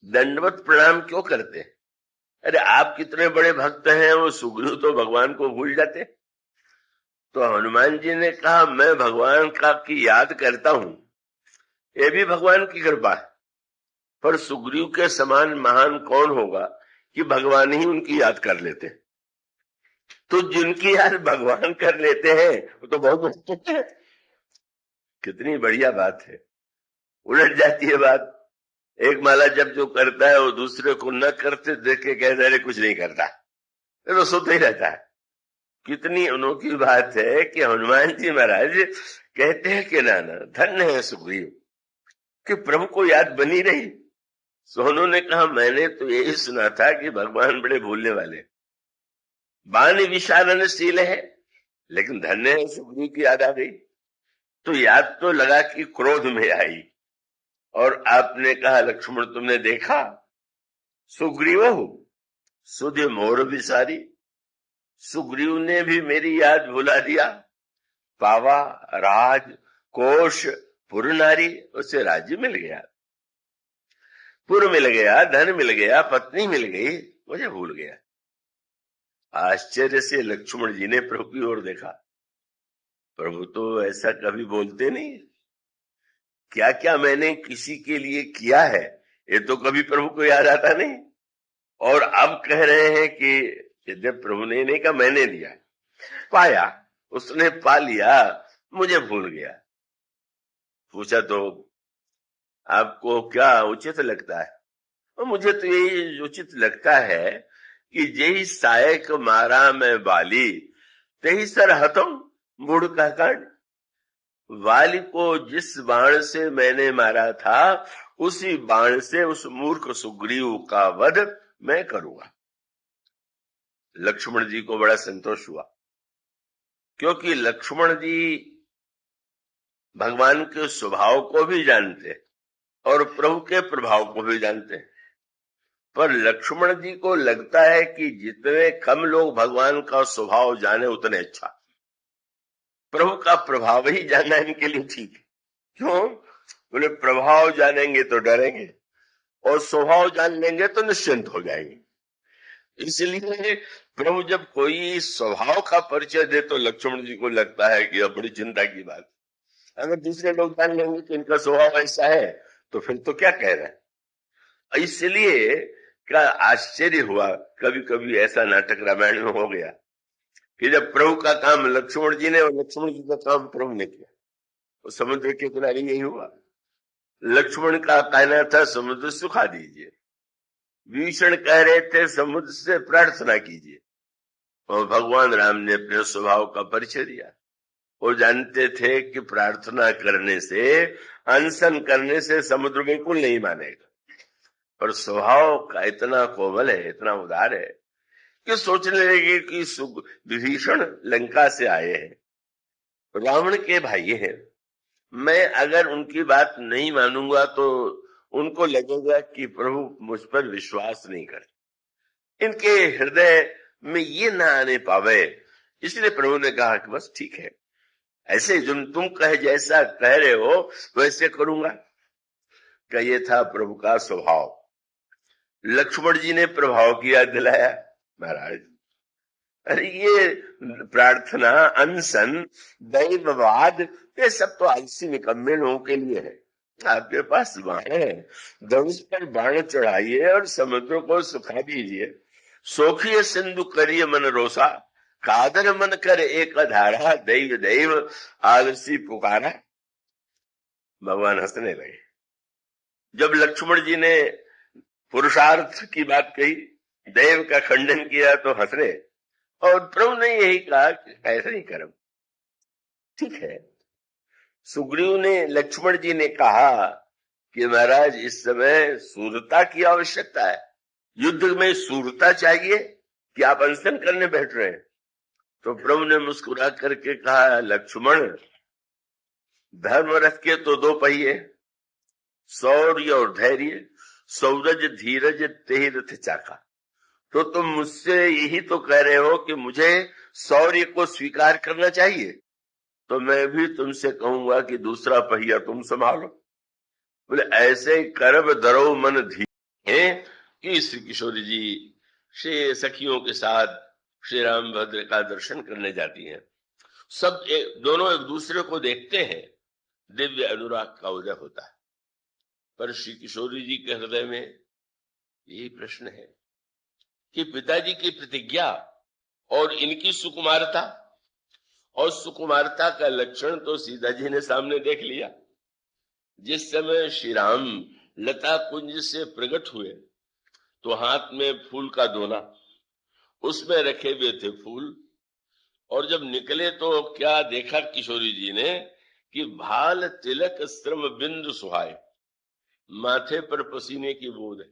दंडवत प्रणाम क्यों करते हैं? अरे आप कितने बड़े भक्त हैं, वो सुग्रीव तो भगवान को भूल जाते। तो हनुमान जी ने कहा मैं भगवान का की याद करता हूं, ये भी भगवान की कृपा है, पर सुग्रीव के समान महान कौन होगा कि भगवान ही उनकी याद कर लेते हैं। तो जिनकी याद भगवान कर लेते हैं वो तो बहुत अच्छे हैं। कितनी बढ़िया बात है। उलट जाती है बात। एक माला जब जो करता है वो दूसरे को न करते देख के कहता है कुछ नहीं करता, तो सोता ही रहता है। कितनी अनोखी बात है कि हनुमान जी महाराज कहते हैं कि नाना धन्य है सुग्रीव कि प्रभु को याद बनी रही। सोनू ने कहा मैंने तो यही सुना था कि भगवान बड़े भूलने वाले, वाणी विशारणशील है, लेकिन धन्य है सुग्रीव की याद आ गई। तो याद तो लगा कि क्रोध में आई। और आपने कहा लक्ष्मण तुमने देखा सुग्रीव सुधि मोर विसारी, सुग्रीव ने भी मेरी याद भुला दिया। पावा राज कोश पुर नारी, उसे राज्य मिल गया, पुर मिल गया, धन मिल गया, पत्नी मिल गई, मुझे भूल गया। आश्चर्य से लक्ष्मण जी ने प्रभु की ओर देखा। प्रभु तो ऐसा कभी बोलते नहीं, क्या क्या मैंने किसी के लिए किया है ये तो कभी प्रभु को याद आता नहीं। और अब कह रहे हैं कि जब प्रभु ने नहीं कहा मैंने दिया, पाया, उसने पा लिया, मुझे भूल गया। पूछा तो आपको क्या उचित लगता है? और मुझे तो यही उचित लगता है कि जेहि सायक मारा मैं बाली, तेहि सर हतम मूढ़ का कांड। वाली को जिस बाण से मैंने मारा था उसी बाण से उस मूर्ख सुग्रीव का वध मैं करूंगा। लक्ष्मण जी को बड़ा संतोष हुआ, क्योंकि लक्ष्मण जी भगवान के स्वभाव को भी जानते और प्रभु के प्रभाव को भी जानते हैं। पर लक्ष्मण जी को लगता है कि जितने कम लोग भगवान का स्वभाव जाने उतने अच्छा। प्रभु का प्रभाव ही जानना इनके लिए ठीक है। क्यों? बोले प्रभाव जानेंगे तो डरेंगे और स्वभाव जान लेंगे तो निश्चिंत हो जाएंगे। इसलिए प्रभु जब कोई स्वभाव का परिचय दे तो लक्ष्मण जी को लगता है कि अब बड़ी चिंता की बात। अगर दूसरे लोग जान लेंगे कि इनका स्वभाव ऐसा है तो फिर तो क्या कह रहे हैं। इसलिए क्या आश्चर्य हुआ, कभी कभी ऐसा नाटक रामायण में हो गया कि जब प्रभु का काम लक्ष्मण जी ने और लक्ष्मण जी का काम प्रभु ने किया। तो समुद्र के किनारे यही हुआ। लक्ष्मण का कहना था समुद्र सुखा दीजिए, विभीषण कह रहे थे समुद्र से प्रार्थना कीजिए, और भगवान राम ने अपने स्वभाव का परिचय दिया। वो जानते थे कि प्रार्थना करने से, अनशन करने से समुद्र बिल्कुल नहीं मानेगा, पर स्वभाव का इतना कोमल है, इतना उदार है कि सोचने लगे कि विभीषण लंका से आए हैं, रावण के भाई हैं, मैं अगर उनकी बात नहीं मानूंगा तो उनको लगेगा कि प्रभु मुझ पर विश्वास नहीं करते, इनके हृदय में ये ना आने पावे। इसलिए प्रभु ने कहा कि बस ठीक है, ऐसे तुम कहे जैसा कह रहे हो वैसे करूंगा। क्या ये था प्रभु का स्वभाव। लक्ष्मण जी ने प्रभाव किया दिलाया। महाराज अरे ये प्रार्थना, अनशन, दैववाद, ये सब तो आलसी निकम्मे लोगों के लिए है। आपके पास बाण है, धनुष पर बाण चढ़ाइए और समुद्र को सुखा दीजिए। सोखिय सिंधु करिय मन रोसा, कादर मन कर एक धारा, दैव दैव आलसी पुकारा। भगवान हंसने लगे। जब लक्ष्मण जी ने पुरुषार्थ की बात कही, दैव का खंडन किया तो हंस रहे, और प्रभु ने यही कहा कि ऐसा ही करो। ठीक है। सुग्रीव ने, लक्ष्मण जी ने कहा कि महाराज इस समय सूरता की आवश्यकता है, युद्ध में सूरता चाहिए कि आप अनशन करने बैठ रहे हैं। तो प्रभु ने मुस्कुरा करके कहा लक्ष्मण धर्म रथ के तो दो पहिए, शौर्य और धैर्य, सौरज धीरज तेहि रथ चाका। तो तुम मुझसे यही तो कह रहे हो कि मुझे शौर्य को स्वीकार करना चाहिए, तो मैं भी तुमसे कहूंगा कि दूसरा पहिया तुम संभालो। बोले ऐसे करब धरो मन धी है कि श्री किशोरी जी श्री सखियों के साथ श्री रामभद्र का दर्शन करने जाती हैं। सब दोनों एक दूसरे को देखते हैं, दिव्य अनुराग का उदय होता है। पर श्री किशोरी जी के हृदय में यही प्रश्न है कि पिताजी की प्रतिज्ञा और इनकी सुकुमारता, और सुकुमारता का लक्षण तो सीता जी ने सामने देख लिया। जिस समय श्री राम लता कुंज से प्रकट हुए तो हाथ में फूल का दोना, उसमें रखे हुए थे फूल, और जब निकले तो क्या देखा किशोरी जी ने कि भाल तिलक श्रम बिंदु सुहाए, माथे पर पसीने की बूंद है।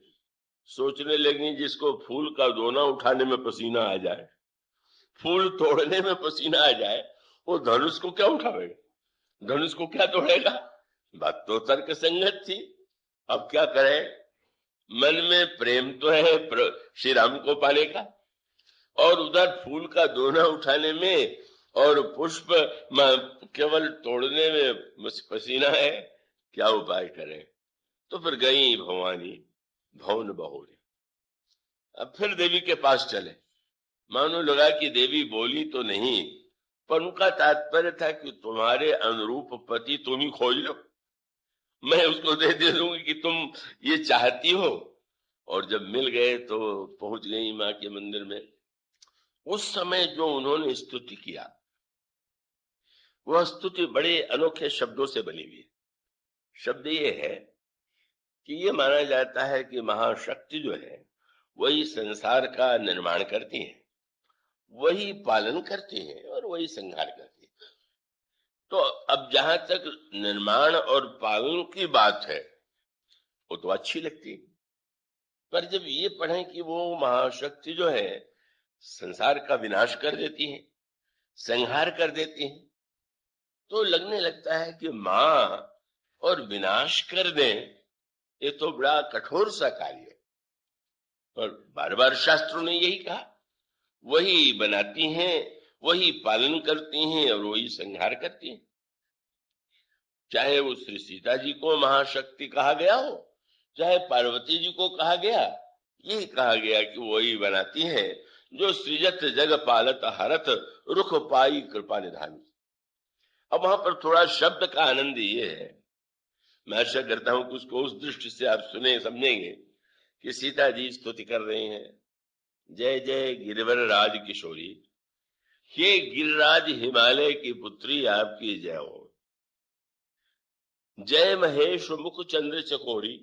सोचने लगी जिसको फूल का दोना उठाने में पसीना आ जाए, फूल तोड़ने में पसीना आ जाए, वो धनुष को क्या उठावेगा, धनुष को क्या तोड़ेगा। बात तो तर्क संगत थी। अब क्या करे, मन में प्रेम तो है श्री राम को पाने का, और उधर फूल का दोना उठाने में और पुष्प केवल तोड़ने में पसीना है, क्या उपाय करें। तो फिर गई भवानी भवन बहुरी। अब फिर देवी के पास चले। मानो लगा कि देवी बोली तो नहीं, पर उनका तात्पर्य था कि तुम्हारे अनुरूप पति तुम ही खोज लो, मैं उसको दे दूंगी कि तुम ये चाहती हो। और जब मिल गए तो पहुंच गई मां के मंदिर में। उस समय जो उन्होंने स्तुति किया, वह स्तुति बड़े अनोखे शब्दों से बनी हुई है। शब्द ये है कि ये माना जाता है कि महाशक्ति जो है वही संसार का निर्माण करती है, वही पालन करती है और वही संहार करती है। तो अब जहां तक निर्माण और पालन की बात है वो तो अच्छी लगती है, पर जब ये पढ़ें कि वो महाशक्ति जो है संसार का विनाश कर देती है, संहार कर देती है, तो लगने लगता है कि मां और विनाश कर दें, ये तो बड़ा कठोर सा कार्य है। और बार बार शास्त्रों ने यही कहा, वही बनाती हैं, वही पालन करती हैं और वही संहार करती हैं। चाहे वो श्री सीता जी को महाशक्ति कहा गया हो, चाहे पार्वती जी को कहा गया, यही कहा गया कि वही बनाती हैं जो सृजत जग पालत हरत रुख पाई कृपा निधानी। अब वहां पर थोड़ा शब्द का आनंद ये है, मैं आशा करता हूं कि उसको उस दृष्टि से आप सुने समझेंगे कि सीता जी स्तुति कर रही हैं, जय जय गिरिवर राज किशोरी, हे गिरिराज हिमालय की पुत्री आपकी जय हो। जय महेश मुख चंद्र चकोरी,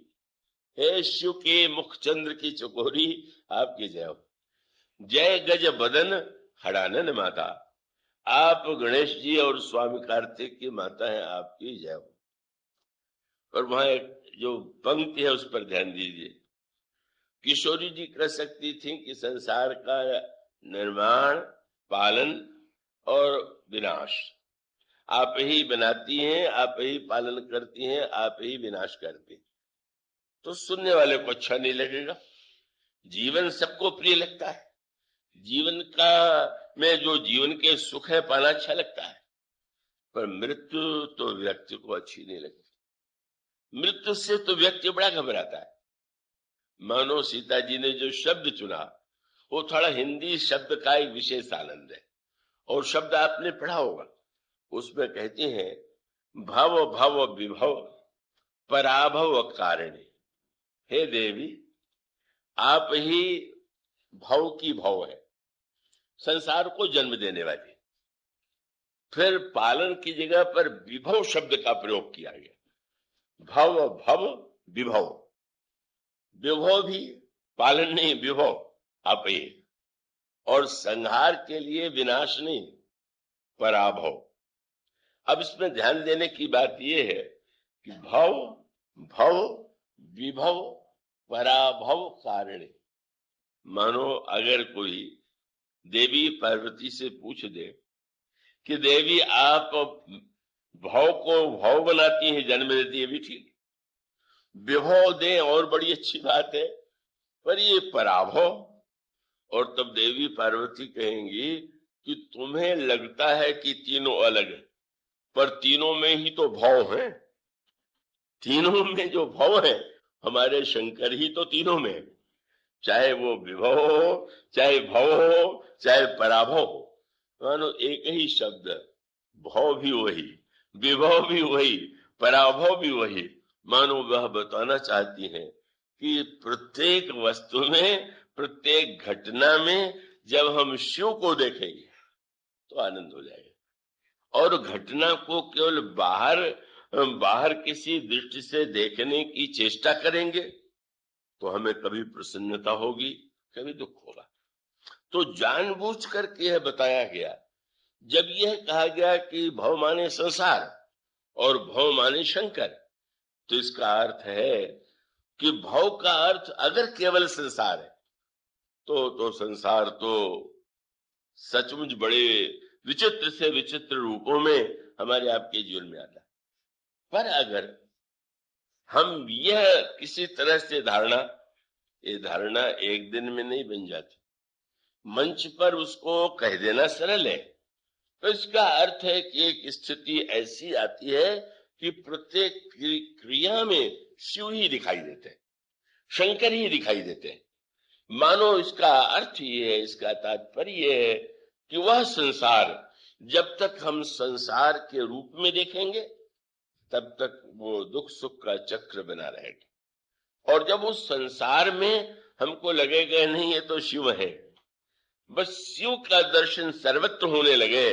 हे शिव के मुख चंद्र की चकोरी आपकी जय हो। जय गज बदन हड़ानन माता, आप गणेश जी और स्वामी कार्तिक की माता हैं, आपकी जय हो। और वहां एक जो पंक्ति है उस पर ध्यान दीजिए। किशोरी जी कह सकती थी कि संसार का निर्माण, पालन और विनाश आप ही बनाती हैं, आप ही पालन करती हैं, आप ही विनाश करती हैं। तो सुनने वाले को अच्छा नहीं लगेगा। जीवन सबको प्रिय लगता है, जीवन का में जो जीवन के सुख है पाना अच्छा लगता है, पर मृत्यु तो व्यक्ति को अच्छी नहीं लगती। मृत्यु से तो व्यक्ति बड़ा घबराता है। मानो सीता जी ने जो शब्द चुना वो थोड़ा हिंदी शब्द का एक विशेष आनंद है। और शब्द आपने पढ़ा होगा, उसमें कहती हैं भव भव विभव पराभव कारिणी, हे देवी आप ही भव की भव है, संसार को जन्म देने वाली। फिर पालन की जगह पर विभव शब्द का प्रयोग किया गया, भव भव विभव, विभव भी पालन नहीं, विभव आप ही, और संहार के लिए विनाश नहीं, पराभव। अब इसमें ध्यान देने की बात यह है कि भव भव विभव पराभव कारिणी। मानो अगर कोई देवी पार्वती से पूछ दे कि देवी आप भव को भव बनाती हैं, जन्म देती है, भी ठीक, विभव दे और बड़ी अच्छी बात है, पर ये पराभव। और तब देवी पार्वती कहेंगी कि तुम्हें लगता है कि तीनों अलग है, पर तीनों में ही तो भव है, तीनों में जो भव है हमारे शंकर ही तो तीनों में, चाहे वो विभव हो, चाहे भव हो, चाहे पराभव हो। मानो एक ही शब्द, भव भी वही, विभव भी वही, पराभव भी वही। मानो वह बताना चाहती है कि प्रत्येक वस्तु में, प्रत्येक घटना में जब हम शिव को देखेंगे तो आनंद हो जाएगा। और घटना को केवल बाहर किसी दृष्टि से देखने की चेष्टा करेंगे तो हमें कभी प्रसन्नता होगी, कभी दुख होगा। तो जानबूझ करके यह बताया गया। जब यह कहा गया कि भव माने संसार और भव माने शंकर, तो इसका अर्थ है कि भव का अर्थ अगर केवल संसार है तो संसार तो सचमुच बड़े विचित्र से विचित्र रूपों में हमारे आपके जीवन में आता है। पर अगर हम यह किसी तरह से ये धारणा एक दिन में नहीं बन जाती, मंच पर उसको कह देना सरल है, तो इसका अर्थ है कि एक स्थिति ऐसी आती है कि प्रत्येक क्रिया में शिव ही दिखाई देते हैं, शंकर ही दिखाई देते हैं। मानो इसका अर्थ ये है, इसका तात्पर्य है कि वह संसार जब तक हम संसार के रूप में देखेंगे तब तक वो दुख सुख का चक्र बना रहेगा। और जब उस संसार में हमको लगेगा नहीं ये तो शिव है, बस शिव का दर्शन सर्वत्र होने लगे,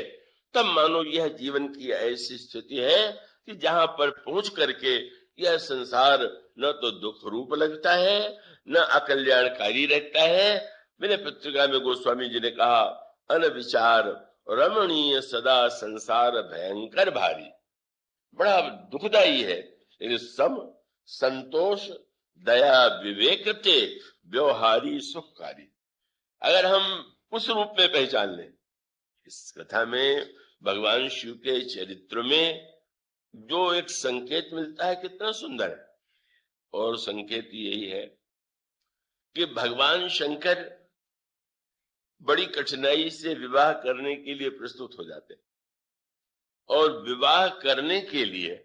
तब मानो यह जीवन की ऐसी स्थिति है कि जहां पर पहुंच करके यह संसार न तो दुख रूप लगता है, न अकल्याणकारी रहता है। मैंने पत्रिका में गोस्वामी जी ने कहा, अनविचार रमणीय सदा संसार भयंकर भारी। बड़ा दुखदाई है, लेकिन सम संतोष दया विवेक ते व्यवहारी सुखकारी। अगर हम उस रूप में पहचान लें, इस कथा में भगवान शिव के चरित्र में जो एक संकेत मिलता है कितना सुंदर है। और संकेत यही है कि भगवान शंकर बड़ी कठिनाई से विवाह करने के लिए प्रस्तुत हो जाते हैं। और विवाह करने के लिए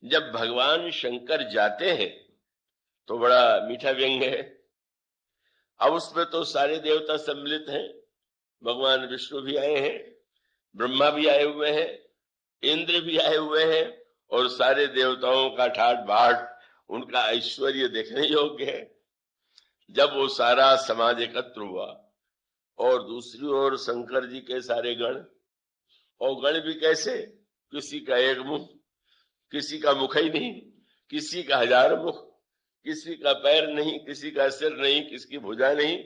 जब भगवान शंकर जाते हैं तो बड़ा मीठा व्यंग है। अब उसमें तो सारे देवता सम्मिलित हैं, भगवान विष्णु भी आए हैं, ब्रह्मा भी आए हुए हैं, इंद्र भी आए हुए हैं, और सारे देवताओं का ठाट बाट, उनका ऐश्वर्य देखने योग्य है। जब वो सारा समाज एकत्र हुआ और दूसरी ओर शंकर जी के सारे गण, और गण भी कैसे, किसी का एक मुख, किसी का मुख ही नहीं, किसी का 1000 मुख, किसी का पैर नहीं, किसी का सिर नहीं, किसकी भुजा नहीं।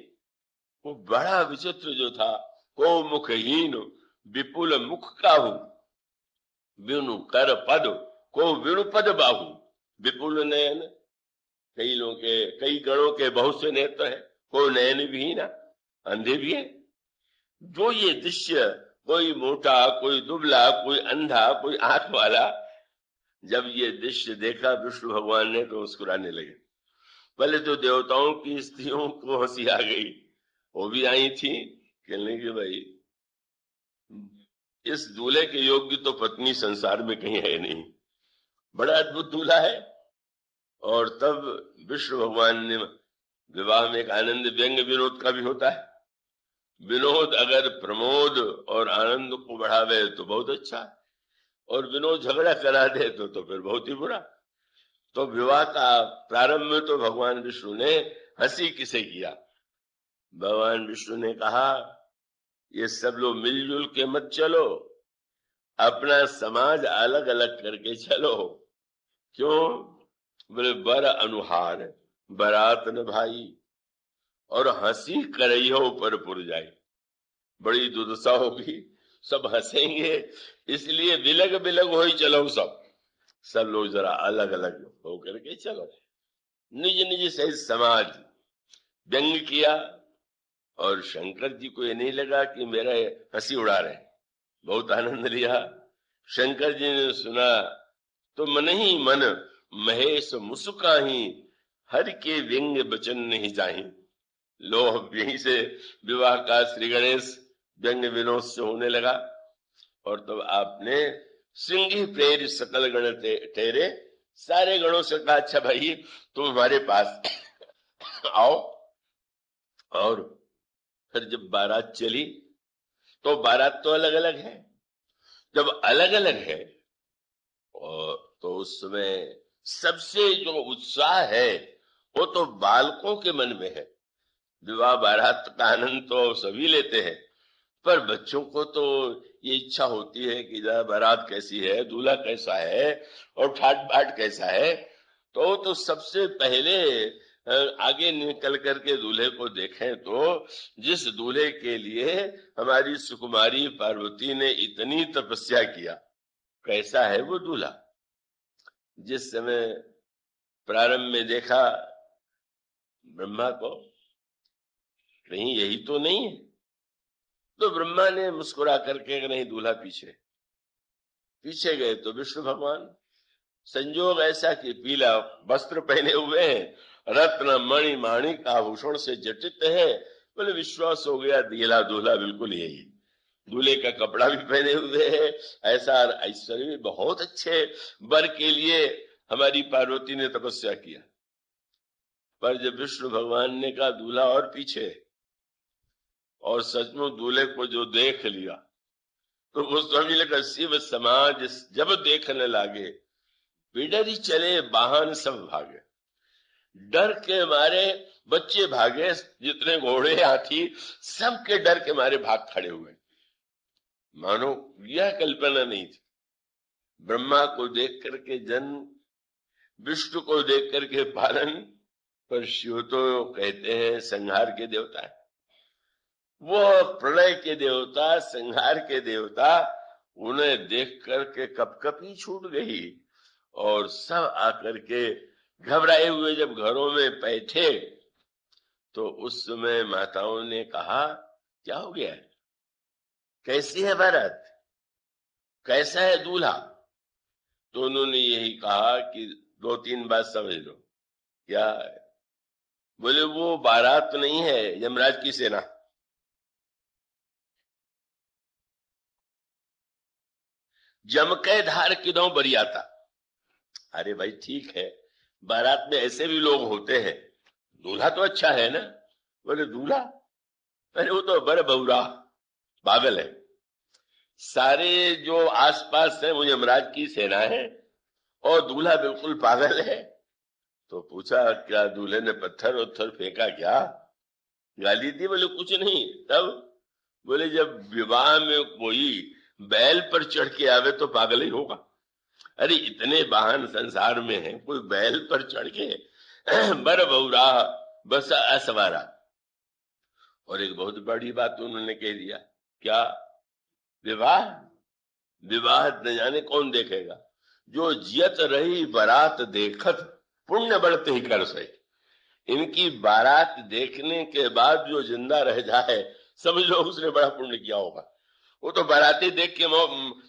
वो बड़ा विचित्र जो था, को मुखहीन विपुल मुख काहू, विनु कर पद को विनु पद बाहू, विपुल नयन। कई लोगों के, कई गणों के बहुत से नेत्र है, कोई नयन भी ना, अंधे भी है। जो ये दृश्य, कोई मोटा, कोई दुबला, कोई अंधा, कोई आंख वाला, जब ये दृश्य देखा विष्णु भगवान ने तो मुस्कुराने लगे। पहले तो देवताओं की स्त्रियों को हंसी आ गई, वो भी आई थी, कहने कि भाई इस दूल्हे के योग्य तो पत्नी संसार में कहीं है नहीं, बड़ा अद्भुत दूल्हा है। और तब विष्णु भगवान ने, विवाह में एक आनंद व्यंग विनोद का भी होता है। विनोद अगर प्रमोद और आनंद को बढ़ावे तो बहुत अच्छा है, और विनोद झगड़ा करा दे तो फिर बहुत ही बुरा। तो विवाह का प्रारंभ में तो भगवान विष्णु ने हंसी किसे किया। भगवान विष्णु ने कहा, ये सब लोग मिलजुल के मत चलो, अपना समाज अलग अलग करके चलो। क्यों? बोले बर अनुहार बरात न भाई, और हंसी करइयो पर पुर जाई। बड़ी दुर्दशा होगी, सब हंसेंगे, इसलिए बिलग बिलग हो ही चलो। सब लोग जरा अलग अलग होकर के चलो। निज निज से समाज व्यंग किया, और शंकर जी को ये नहीं लगा कि मेरा हंसी उड़ा रहे, बहुत आनंद लिया। शंकर जी ने सुना तो मन ही मन महेश मुस्काही, हर के व्यंग बचन नहीं जाही। लो, यहीं से विवाह का श्री गणेश व्यंग विनोद से होने लगा। और तब आपने सिंह प्रेर सकल गण ठहरे, सारे गणों से कहा अच्छा भाई तुम हमारे पास आओ। और फिर जब बारात चली तो बारात तो अलग अलग है, जब अलग अलग है और तो उसमें सबसे जो उत्साह है वो तो बालकों के मन में है। विवाह बारात का आनंद तो सभी लेते हैं, पर बच्चों को तो ये इच्छा होती है कि जरा बारात कैसी है, दूल्हा कैसा है और ठाट बाट कैसा है। तो सबसे पहले आगे निकल करके दूल्हे को देखें तो जिस दूल्हे के लिए हमारी सुकुमारी पार्वती ने इतनी तपस्या किया, कैसा है वो दूल्हा। जिस समय प्रारंभ में देखा ब्रह्मा को, कहीं यही तो नहीं है, तो ब्रह्मा ने मुस्कुरा करके नहीं दूल्हा पीछे। पीछे गए तो विष्णु भगवान, संजोग ऐसा कि पीला वस्त्र पहने हुए हैं, रत्न मणि माणिक आभूषण से जटित है। बोले विश्वास हो गया दूल्हा दूल्हा बिल्कुल यही। दूल्हे का कपड़ा भी पहने हुए है, ऐसा ऐश्वर्य भी बहुत अच्छे वर के लिए हमारी पार्वती ने तपस्या किया। पर जब विष्णु भगवान ने कहा दूल्हा और पीछे, और सचमुच दूल्हे को जो देख लिया तो वो समझ लगा शिव समाज जब देखने लागे बिडर ही चले वाहन सब भागे। डर के मारे बच्चे भागे, जितने घोड़े हाथी सबके डर के मारे भाग खड़े हुए, मानो यह कल्पना नहीं थी। ब्रह्मा को देख करके जन्म, विष्णु को देख करके पालन, पर शिव तो कहते हैं संहार के देवता है। वो प्रलय के देवता, संहार के देवता, उन्हें देख करके कपकपी छूट गई और सब आकर के घबराए हुए जब घरों में बैठे तो उस समय माताओं ने कहा क्या हो गया, कैसी है बारात, कैसा है दूल्हा। तो उन्होंने यही कहा कि दो तीन बात समझ लो। क्या? बोले वो बारात नहीं है, यमराज की सेना। जम के धार किदों बरियाता। अरे भाई ठीक है, बारात में ऐसे भी लोग होते हैं, दूल्हा तो अच्छा है ना। बोले दूल्हा, अरे वो तो बड़े बहुरा पागल है। सारे जो आसपास है वो यमराज की सेना है और दूल्हा बिल्कुल पागल है। तो पूछा क्या दूल्हे ने पत्थर उत्थर फेंका क्या, गाली दी? बोले कुछ नहीं। तब बोले जब विवाह में कोई बैल पर चढ़ के आवे तो पागल ही होगा। अरे इतने वाहन संसार में है, कोई बैल पर चढ़ के बर बहुरा बस असवारा। और एक बहुत बड़ी बात उन्होंने कह दिया, क्या? विवाह, विवाह न जाने कौन देखेगा, जो जियत रही बारात देखत पुण्य बढ़ते ही कर सके। इनकी बारात देखने के बाद जो जिंदा रह जाए समझ लो उसने बड़ा पुण्य किया होगा। वो तो बाराती देख के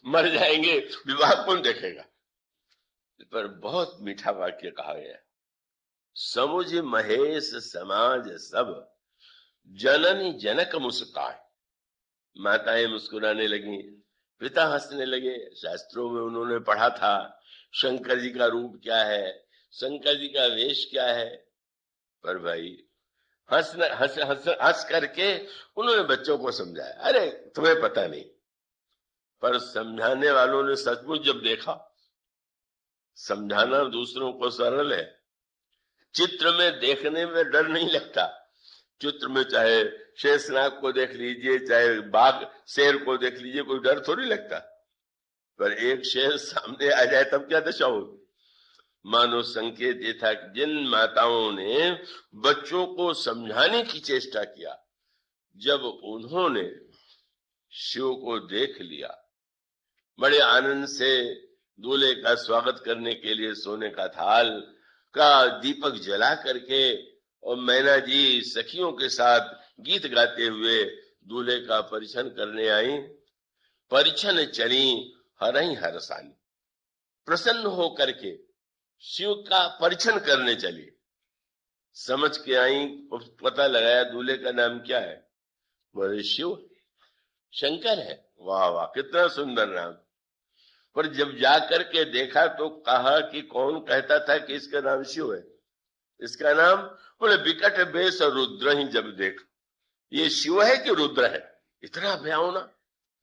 मर जाएंगे, विवाह कौन देखेगा। पर बहुत मीठा वाक्य कहा गया, समुझ महेश समाज सब जननी जनक मुस्कान। माताएं मुस्कुराने लगी, पिता हंसने लगे। शास्त्रों में उन्होंने पढ़ा था शंकर जी का रूप क्या है, शंकर जी का वेश क्या है। पर भाई हंस हंस हंस हंस करके उन्होंने बच्चों को समझाया, अरे तुम्हें पता नहीं। पर समझाने वालों ने सचमुच जब देखा, समझाना दूसरों को सरल है, चित्र में देखने में डर नहीं लगता। चित्र में चाहे शेषनाग को देख लीजिए, चाहे बाघ शेर को देख लीजिए, कोई डर थोड़ी लगता। पर एक शेर सामने आ जाए तब क्या दशा होगी। मानो संकेत ये था कि जिन माताओं ने बच्चों को समझाने की चेष्टा किया, जब उन्होंने शिव को देख लिया, बड़े आनंद से दूल्हे का स्वागत करने के लिए सोने का थाल का दीपक जला करके और मैना जी सखियों के साथ गीत गाते हुए दूल्हे का परिछन करने आई। परिछन चली हरही हरसानी, प्रसन्न होकर के शिव का परिछन करने चली। समझ के आई, पता लगाया दूल्हे का नाम क्या है। बोले शिव, शंकर है। वाह वाह, कितना सुंदर नाम। पर जब जाकर के देखा तो कहा कि कौन कहता था कि इसका नाम शिव है, इसका नाम, बोले विकट बेश रुद्र ही जब देख, ये शिव है कि रुद्र है, इतना भयावना।